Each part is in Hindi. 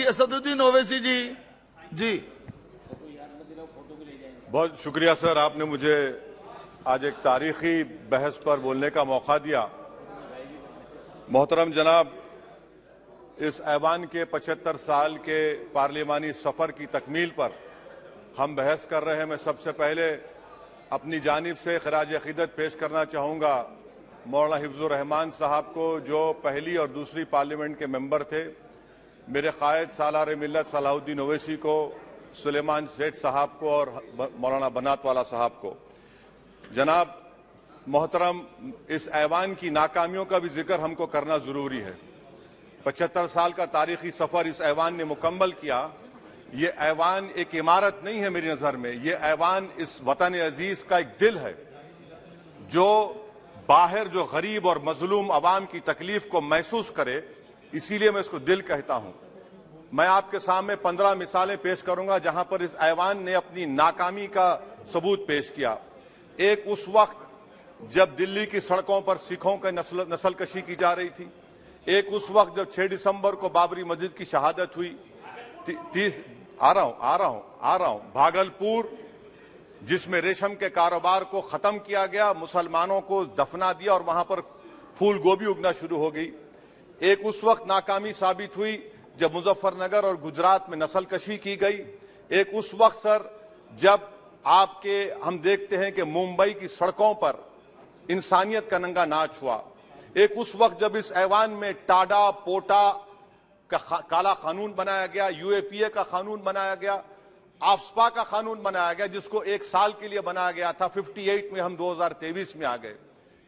असदुद्दीन ओवैसी जी। बहुत शुक्रिया सर, आपने मुझे आज एक तारीखी बहस पर बोलने का मौका दिया। मोहतरम जनाब, इस ऐवान के 75 साल के पार्लिमानी सफर की तकमील पर हम बहस कर रहे हैं। मैं सबसे पहले अपनी जानिब से खराज अकीदत पेश करना चाहूंगा मौलाना हिफ्जुर रहमान साहब को, जो पहली और दूसरी पार्लियामेंट के मेंबर थे, मेरे कायद सालार मिल्लत सलाहुद्दीन ओवैसी को, सुलेमान सेठ साहब को और मौलाना बनात वाला साहब को। जनाब मोहतरम, इस ऐवान की नाकामियों का भी जिक्र हमको करना जरूरी है। 75 साल का तारीखी सफर इस ऐवान ने मुकम्मल किया। ये ऐवान एक इमारत नहीं है मेरी नजर में, ये ऐवान इस वतन अजीज का एक दिल है, जो बाहर जो गरीब और मजलूम अवाम की तकलीफ को महसूस करे, इसीलिए मैं इसको दिल कहता हूं। मैं आपके सामने 15 मिसालें पेश करूंगा जहां पर इस ऐवान ने अपनी नाकामी का सबूत पेश किया। एक उस वक्त जब दिल्ली की सड़कों पर सिखों की नस्लकशी की जा रही थी। एक उस वक्त जब 6 दिसंबर को बाबरी मस्जिद की शहादत हुई। आ रहा हूं भागलपुर, जिसमें रेशम के कारोबार को खत्म किया गया, मुसलमानों को दफना दिया और वहां पर फूल गोभी उगना शुरू हो गई। एक उस वक्त नाकामी साबित हुई जब मुजफ्फरनगर और गुजरात में नस्लकशी की गई। एक उस वक्त सर जब हम देखते हैं कि मुंबई की सड़कों पर इंसानियत का नंगा नाच हुआ। एक उस वक्त जब इस ऐवान में टाडा पोटा का काला कानून बनाया गया, यूएपीए का कानून बनाया गया, आफ्सपा का कानून बनाया गया, जिसको 1 साल के लिए बनाया गया था। 58 में हम 2023 में आ गए।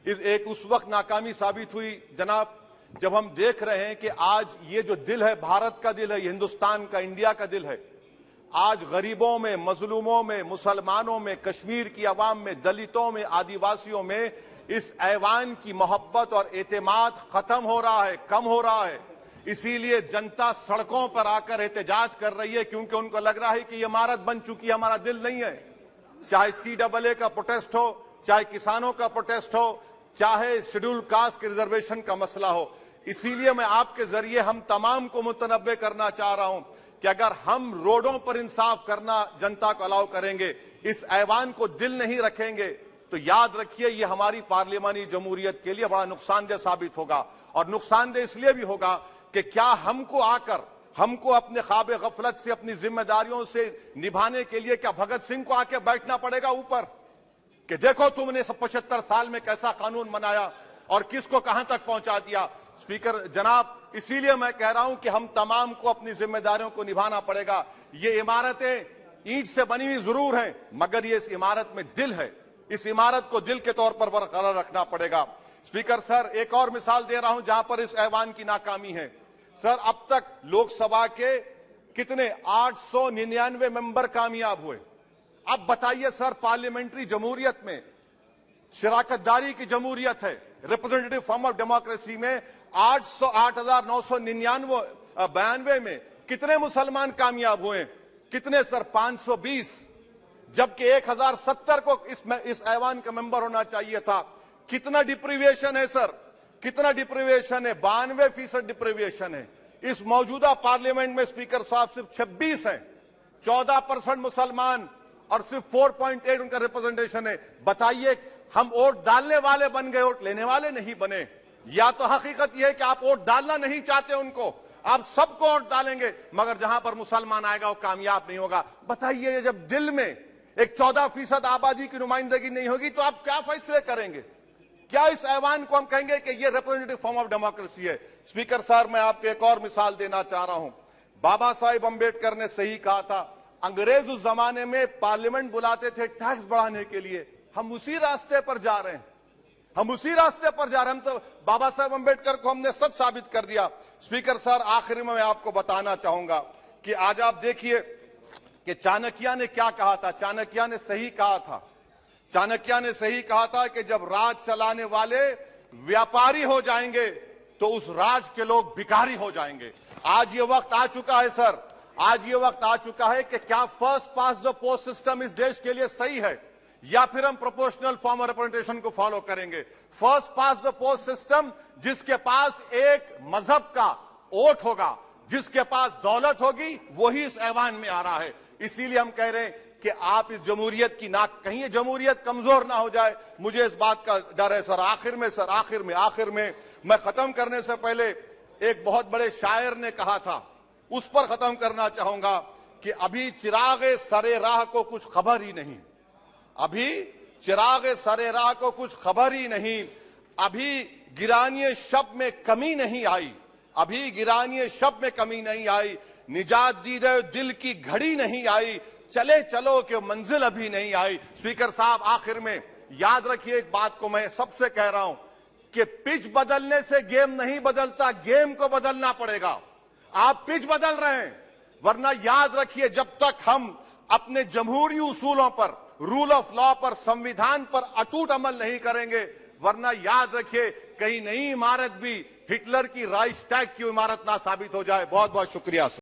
एक उस वक्त नाकामी साबित हुई जनाब, जब हम देख रहे हैं कि आज ये जो दिल है, भारत का दिल है, हिंदुस्तान का, इंडिया का दिल है, आज गरीबों में, मजलूमों में, मुसलमानों में, कश्मीर की आवाम में, दलितों में, आदिवासियों में इस ऐवान की मोहब्बत और एतमाद खत्म हो रहा है, कम हो रहा है। इसीलिए जनता सड़कों पर आकर एहतजाज कर रही है, क्योंकि उनको लग रहा है कि ये इमारत बन चुकी है, हमारा दिल नहीं है। चाहे CAA का प्रोटेस्ट हो, चाहे किसानों का प्रोटेस्ट हो, चाहे शेड्यूल कास्ट के रिजर्वेशन का मसला हो। इसीलिए मैं आपके जरिए हम तमाम को मुतनब्बे करना चाह रहा हूं कि अगर हम रोडों पर इंसाफ करना जनता को अलाउ करेंगे, इस ऐवान को दिल नहीं रखेंगे, तो याद रखिए ये हमारी पार्लियामानी जमहूरियत के लिए बड़ा नुकसानदेह साबित होगा। और नुकसानदेह इसलिए भी होगा कि क्या हमको अपने ख्वाब गफलत से, अपनी जिम्मेदारियों से निभाने के लिए क्या भगत सिंह को आके बैठना पड़ेगा ऊपर कि देखो तुमने 75 साल में कैसा कानून बनाया और किसको कहां तक पहुंचा दिया। स्पीकर जनाब, इसीलिए मैं कह रहा हूं कि हम तमाम को अपनी जिम्मेदारियों को निभाना पड़ेगा। ये इमारतें ईंट से बनी हुई जरूर हैं, मगर ये इस इमारत में दिल है। इस इमारत को दिल के तौर पर बरकरार रखना पड़ेगा। स्पीकर सर, एक और मिसाल दे रहा हूं जहां पर इस ऐवान की नाकामी है। सर, अब तक लोकसभा के कितने 899 मेंबर कामयाब हुए। अब बताइए सर, पार्लियामेंट्री जमहूरियत में शराकतदारी की जमहूरियत है, रिप्रेजेंटेटिव फॉर्म ऑफ डेमोक्रेसी में 8,999 में कितने मुसलमान कामयाब हुए? कितने सर? 520, जबकि 1070 को इस ऐवान का मेंबर होना चाहिए था। कितना डिप्रीविएशन है सर? कितना डिप्रीविएशन है? 92% डिप्रीविएशन है। इस मौजूदा पार्लियामेंट में स्पीकर साहब सिर्फ 26 हैं, 14% मुसलमान और सिर्फ 4.8 उनका रिप्रेजेंटेशन है। बताइए, हम वोट डालने वाले बन गए, वोट लेने वाले नहीं बने। या तो हकीकत यह है कि आप वोट डालना नहीं चाहते उनको, आप सबको वोट डालेंगे, मगर जहां पर मुसलमान आएगा वो कामयाब नहीं होगा। बताइए, जब दिल में एक 14% आबादी की नुमाइंदगी नहीं होगी तो आप क्या फैसले करेंगे? क्या इस ऐवान को हम कहेंगे कि ये रिप्रेजेंटेटिव फॉर्म ऑफ डेमोक्रेसी है? स्पीकर साहब, मैं आपको एक और मिसाल देना चाह रहा हूं। बाबा साहिब अंबेडकर ने सही कहा था, अंग्रेज उस जमाने में पार्लियामेंट बुलाते थे टैक्स बढ़ाने के लिए। हम उसी रास्ते पर जा रहे हैं, हम उसी रास्ते पर जा रहे हैं। हम तो बाबा साहब अंबेडकर को हमने सच साबित कर दिया। स्पीकर सर, आखिर में मैं आपको बताना चाहूंगा कि आज आप देखिए कि चाणक्य ने क्या कहा था। चाणक्य ने सही कहा था। चाणक्य ने सही कहा था कि जब राज चलाने वाले व्यापारी हो जाएंगे तो उस राज के लोग भिखारी हो जाएंगे। आज ये वक्त आ चुका है सर, आज ये वक्त आ चुका है कि क्या first pass the post system इस देश के लिए सही है, या फिर हम प्रोपोर्शनल फॉर्म ऑफ रिप्रेजेंटेशन को फॉलो करेंगे। First pass the post system, जिसके पास एक मजहब का वोट होगा, जिसके पास दौलत होगी वही इस ऐवान में आ रहा है। इसीलिए हम कह रहे हैं कि आप इस जमहूरियत की नाक, कहीं ये जमहूरियत कमजोर ना हो जाए, मुझे इस बात का डर है। सर आखिर में मैं खत्म करने से पहले एक बहुत बड़े शायर ने कहा था, उस पर खत्म करना चाहूंगा कि अभी चिरागे सरे राह को कुछ खबर ही नहीं, अभी चिरागे सरे राह को कुछ खबर ही नहीं, अभी गिरानिए शब में कमी नहीं आई, अभी गिरानिए शब में कमी नहीं आई, निजात दीदे दिल की घड़ी नहीं आई, चले चलो कि मंजिल अभी नहीं आई। स्पीकर साहब, आखिर में याद रखिए एक बात को मैं सबसे कह रहा हूं कि पिच बदलने से गेम नहीं बदलता, गेम को बदलना पड़ेगा। आप पिच बदल रहे हैं, वरना याद रखिए जब तक हम अपने जमहूरी उसूलों पर, रूल ऑफ लॉ पर, संविधान पर अटूट अमल नहीं करेंगे, वरना याद रखिए कहीं नई इमारत भी हिटलर की राइक्सटैग की इमारत ना साबित हो जाए। बहुत बहुत शुक्रिया सर।